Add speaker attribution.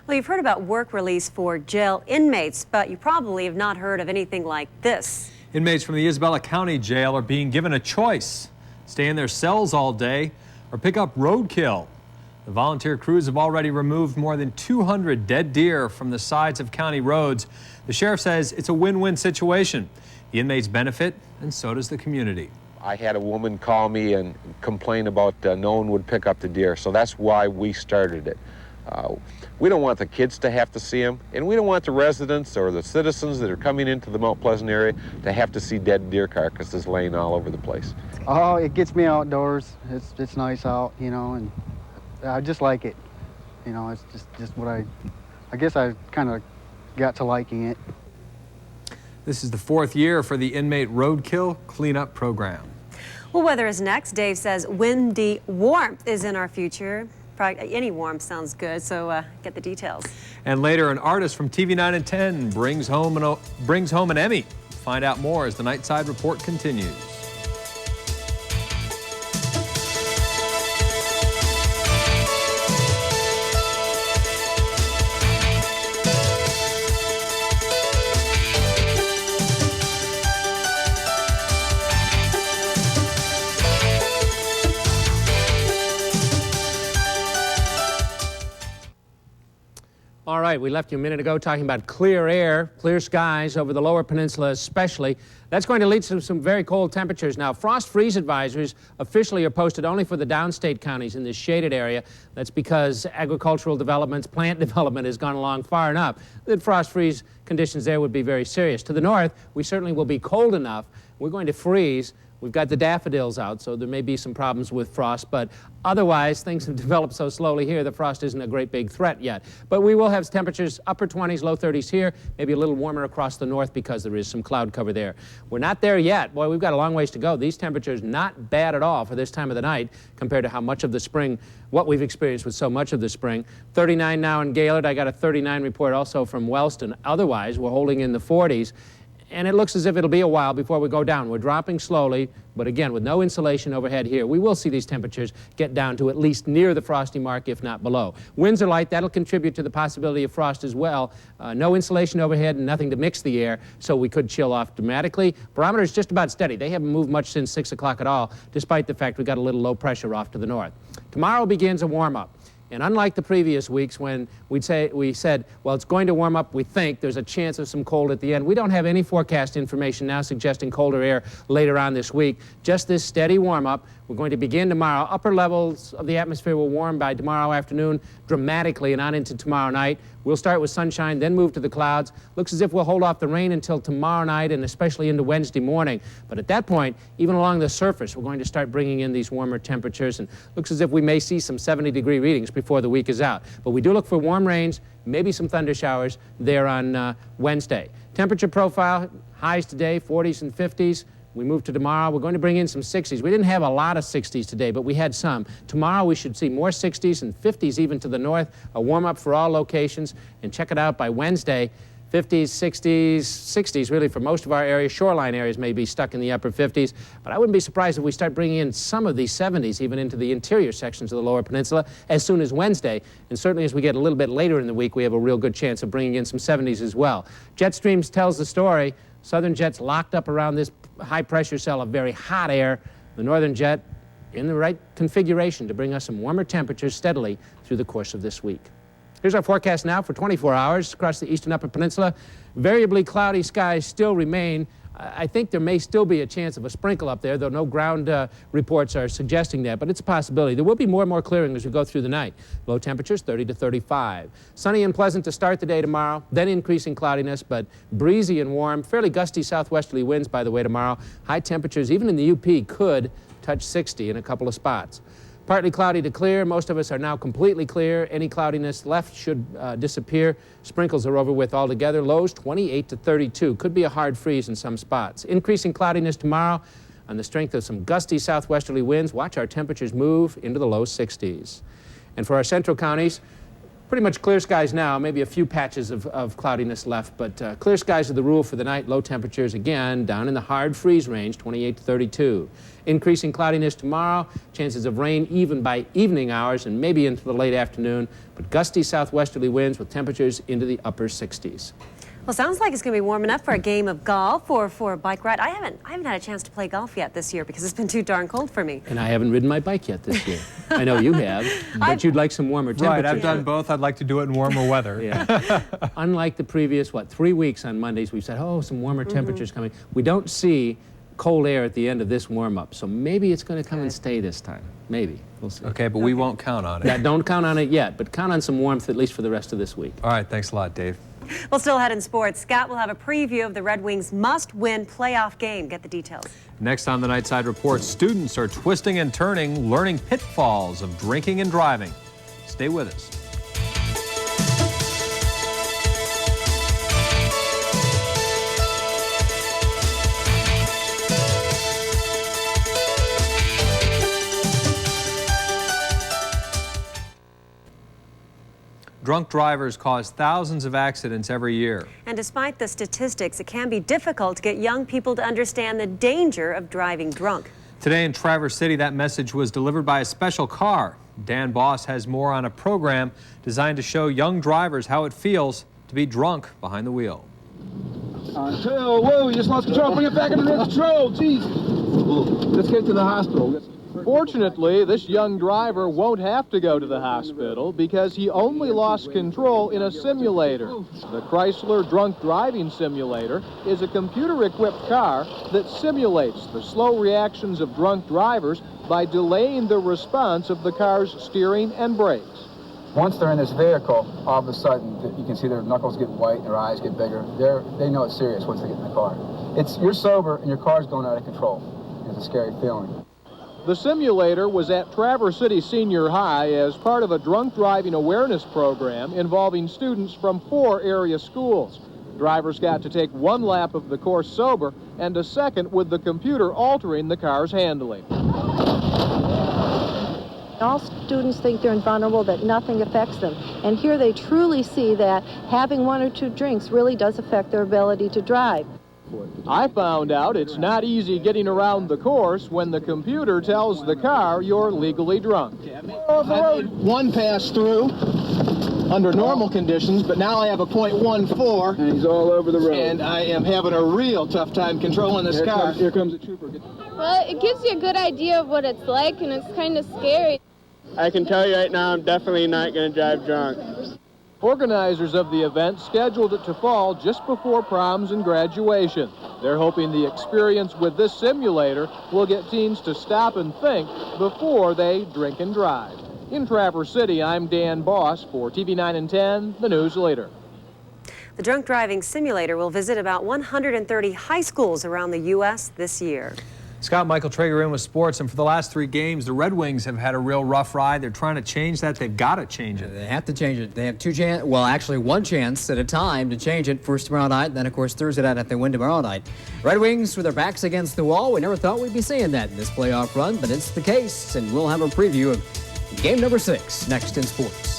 Speaker 1: Well, you've heard about work release for jail inmates, but you probably have not heard of anything like this.
Speaker 2: Inmates from the Isabella County Jail are being given a choice: stay in their cells all day or pick up roadkill. The volunteer crews have already removed more than 200 dead deer from the sides of county roads. The sheriff says it's a win-win situation. The inmates benefit, and so does the community.
Speaker 3: I had a woman call me and complain about no one would pick up the deer, so that's why we started it. We don't want the kids to have to see them, and we don't want the residents or the citizens that are coming into the Mount Pleasant area to have to see dead deer carcasses laying all over the place.
Speaker 4: Oh, it gets me outdoors. It's nice out, you know, and I just like it. You know, it's just what I guess I kind of got to liking it.
Speaker 2: This is the 4th year for the Inmate Roadkill Cleanup Program.
Speaker 1: Well, weather is next. Dave says windy warmth is in our future. Probably any warmth sounds good, so get the details.
Speaker 2: And later, an artist from TV 9 and 10 brings home an Emmy. Find out more as the Nightside report continues.
Speaker 5: All right, we left you a minute ago talking about clear air, clear skies over the lower peninsula especially. That's going to lead to some very cold temperatures. Now, frost freeze advisories officially are posted only for the downstate counties in this shaded area. That's because agricultural developments, plant development has gone along far enough that frost freeze conditions there would be very serious. To the north, we certainly will be cold enough. We're going to freeze. We've got the daffodils out, so there may be some problems with frost, but otherwise things have developed so slowly here that frost isn't a great big threat yet. But we will have temperatures upper 20s, low 30s here, maybe a little warmer across the north because there is some cloud cover there. We're not there yet. Boy, we've got a long ways to go. These temperatures not bad at all for this time of the night compared to how much of the spring, what we've experienced with so much of the spring. 39 now in Gaylord. I got a 39 report also from Wellston. Otherwise, we're holding in the 40s. And it looks as if it'll be a while before we go down. We're dropping slowly, but again, with no insulation overhead here, we will see these temperatures get down to at least near the frosty mark, if not below. Winds are light. That'll contribute to the possibility of frost as well. No insulation overhead and nothing to mix the air, so we could chill off dramatically. Barometer is just about steady. They haven't moved much since 6 o'clock at all, despite the fact we got a little low pressure off to the north. Tomorrow begins a warm-up. And unlike the previous weeks when we said, well, it's going to warm up, we think there's a chance of some cold at the end, we don't have any forecast information now suggesting colder air later on this week. Just this steady warm-up. We're going to begin tomorrow. Upper levels of the atmosphere will warm by tomorrow afternoon dramatically and on into tomorrow night. We'll start with sunshine, then move to the clouds. Looks as if we'll hold off the rain until tomorrow night and especially into Wednesday morning. But at that point, even along the surface, we're going to start bringing in these warmer temperatures, and looks as if we may see some 70-degree readings before the week is out. But we do look for warm rains, maybe some thunder showers there on Wednesday. Temperature profile, highs today, 40s and 50s. We move to tomorrow, we're going to bring in some 60s. We didn't have a lot of 60s today, but we had some. Tomorrow we should see more 60s and 50s even to the north, a warm-up for all locations. And check it out by Wednesday, 50s, 60s, 60s really for most of our areas. Shoreline areas may be stuck in the upper 50s, but I wouldn't be surprised if we start bringing in some of these 70s even into the interior sections of the lower peninsula as soon as Wednesday. And certainly as we get a little bit later in the week, we have a real good chance of bringing in some 70s as well. Jet streams tells the story. Southern jet's locked up around this high pressure cell of very hot air. The northern jet in the right configuration to bring us some warmer temperatures steadily through the course of this week. Here's our forecast now for 24 hours across the eastern upper peninsula. Variably cloudy skies still remain. I think there may still be a chance of a sprinkle up there, though no ground reports are suggesting that, but it's a possibility. There will be more and more clearing as we go through the night. Low temperatures, 30 to 35. Sunny and pleasant to start the day tomorrow, then increasing cloudiness, but breezy and warm. Fairly gusty southwesterly winds, by the way, tomorrow. High temperatures, even in the UP, could touch 60 in a couple of spots. Partly cloudy to clear. Most of us are now completely clear. Any cloudiness left should disappear. Sprinkles are over with altogether. Lows 28 to 32. Could be a hard freeze in some spots. Increasing cloudiness tomorrow on the strength of some gusty southwesterly winds. Watch our temperatures move into the low 60s. And for our central counties, Pretty much clear skies now, maybe a few patches of cloudiness left, but clear skies are the rule for the night. Low temperatures again down in the hard freeze range, 28 to 32. Increasing cloudiness tomorrow, chances of rain even by evening hours and maybe into the late afternoon, but gusty southwesterly winds with temperatures into the upper 60s.
Speaker 1: Well, sounds like it's going to be warming up for a game of golf or for a bike ride. I haven't had a chance to play golf yet this year because it's been too darn cold for me.
Speaker 5: And I haven't ridden my bike yet this year. I know you have, but you'd like some warmer temperatures.
Speaker 2: Right, I've done both. I'd like to do it in warmer weather.
Speaker 5: Yeah. Unlike the previous, 3 weeks on Mondays, we've said, oh, some warmer temperatures coming. We don't see cold air at the end of this warm-up, so maybe it's going to come and stay this time. Maybe. We'll see.
Speaker 2: Okay, but we won't count on it.
Speaker 5: Yeah, don't count on it yet, but count on some warmth at least for the rest of this week.
Speaker 2: All right, thanks a lot, Dave.
Speaker 1: Well, still ahead in sports, Scott will have a preview of the Red Wings' must-win playoff game. Get the details.
Speaker 2: Next on the Nightside Report, students are twisting and turning, learning pitfalls of drinking and driving. Stay with us. Drunk drivers cause thousands of accidents every year.
Speaker 1: And despite the statistics, it can be difficult to get young people to understand the danger of driving drunk.
Speaker 2: Today in Traverse City, that message was delivered by a special car. Dan Boss has more on a program designed to show young drivers how it feels to be drunk behind the wheel.
Speaker 6: Whoa, you just lost control. Bring it back under control. Jeez. Let's get to the hospital.
Speaker 7: Fortunately, this young driver won't have to go to the hospital because he only lost control in a simulator. The Chrysler Drunk Driving Simulator is a computer-equipped car that simulates the slow reactions of drunk drivers by delaying the response of the car's steering and brakes.
Speaker 6: Once they're in this vehicle, all of a sudden, you can see their knuckles get white and their eyes get bigger. They know it's serious once they get in the car. You're sober and your car's going out of control. It's a scary feeling.
Speaker 7: The simulator was at Traverse City Senior High as part of a drunk driving awareness program involving students from 4 area schools. Drivers got to take 1 lap of the course sober and a second with the computer altering the car's handling.
Speaker 8: All students think they're invulnerable, that nothing affects them. And here they truly see that having 1 or 2 drinks really does affect their ability to drive.
Speaker 7: I found out it's not easy getting around the course when the computer tells the car you're legally drunk.
Speaker 6: Off the road.
Speaker 9: 1 pass through under normal conditions, but now I have a .14.
Speaker 6: And he's all over the road.
Speaker 9: And I am having a real tough time controlling this car.
Speaker 6: Here comes a trooper.
Speaker 10: Well, it gives you a good idea of what it's like, and it's kind of scary.
Speaker 11: I can tell you right now, I'm definitely not going to drive drunk.
Speaker 7: Organizers of the event scheduled it to fall just before proms and graduation. They're hoping the experience with this simulator will get teens to stop and think before they drink and drive. In Traverse City, I'm Dan Boss for TV 9 and 10, the news leader.
Speaker 1: The drunk driving simulator will visit about 130 high schools around the U.S. this year.
Speaker 2: Scott Michael Trager in with sports, and for the last 3 games, the Red Wings have had a real rough ride. They're trying to change that. They've got to change it.
Speaker 12: They have to change it. They have 2 chances, well, actually 1 chance at a time to change it. First tomorrow night, then, of course, Thursday night if they win tomorrow night. Red Wings with their backs against the wall. We never thought we'd be seeing that in this playoff run, but it's the case, and we'll have a preview of game number 6 next in sports.